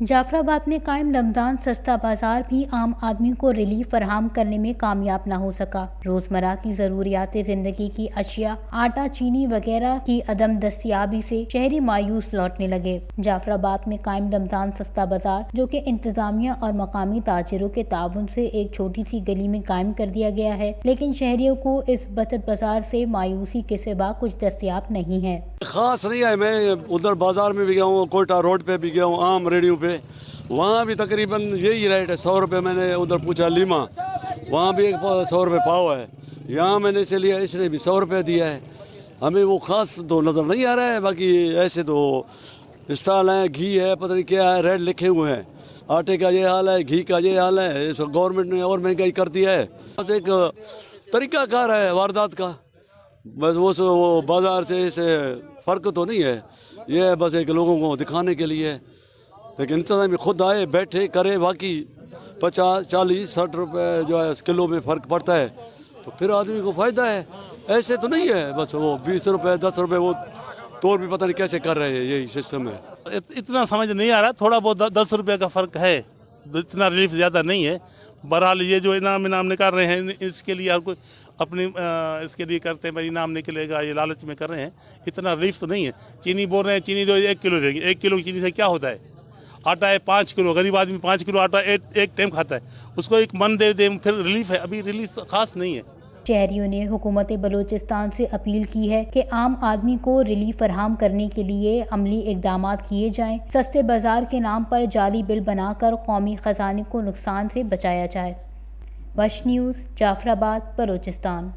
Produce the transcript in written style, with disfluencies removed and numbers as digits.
जाफराबाद में कायम रमजान सस्ता बाजार भी आम आदमी को रिलीफ फराहम करने में कामयाब न हो सका। रोजमर्रा की जरूरियात जिंदगी की अशिया, आटा, चीनी वगैरह की अदम दस्तियाबी से शहरी मायूस लौटने लगे। जाफराबाद में कायम रमजान सस्ता बाजार, जो कि इंतजामिया और मकामी ताजिरों के ताउन से एक छोटी सी गली में कायम कर दिया गया है, लेकिन शहरियों को इस बचत बाजार से मायूसी के सिवा कुछ दस्तियाब नहीं है। खास नहीं है। मैं उधर बाजार में भी गया हूँ, कोयटा रोड पे भी गया हूँ, आम रेडियो पे, वहाँ भी तकरीबन यही रेट है। 100 रुपये मैंने उधर पूछा लीमा, वहाँ भी 100 रुपये पाव है। यहाँ मैंने इसे लिया, इसने भी 100 रुपये दिया है। हमें वो खास तो नज़र नहीं आ रहा है। बाकी ऐसे तो स्टॉल हैं, घी है, पता नहीं क्या है, रेट लिखे हुए हैं। आटे का ये हाल है, घी का ये हाल है। इस गवर्नमेंट ने और महंगाई कर दी है। बस एक तरीकाकार है वारदात का। बस वो बाजार से इसे फ़र्क तो नहीं है। ये बस एक लोगों को दिखाने के लिए है। लेकिन इंतजाम में खुद आए, बैठे, करे। बाकी 50, 40, 60 रुपये जो है किलो में फ़र्क पड़ता है, तो फिर आदमी को फ़ायदा है। ऐसे तो नहीं है बस वो 20 रुपये 10 रुपये वो तोड़ भी पता नहीं कैसे कर रहे हैं। यही सिस्टम है। इतना समझ नहीं आ रहा। थोड़ा बहुत 10 रुपये का फ़र्क है, इतना रिलीफ ज़्यादा नहीं है। बहरहाल ये जो इनाम निकाल रहे हैं, इसके लिए हर कोई अपनी इसके लिए करते हैं, भाई इनाम निकलेगा, ये लालच में कर रहे हैं। इतना रिलीफ तो नहीं है। चीनी बोल रहे हैं, चीनी दो 1 किलो देंगे। 1 किलो चीनी से क्या होता है? आटा है 5 किलो, गरीब आदमी 5 किलो आटा एक टाइम खाता है, उसको एक मन दे दे फिर रिलीफ है। अभी रिलीफ खास नहीं है। शहरियों ने हुकूमत बलूचिस्तान से अपील की है कि आम आदमी को रिलीफ फराहम करने के लिए अमली इकदाम किए जाएं। सस्ते बाजार के नाम पर जाली बिल बनाकर कौमी खजाने को नुकसान से बचाया जाए। वश न्यूज़, जाफराबाद, बलूचिस्तान।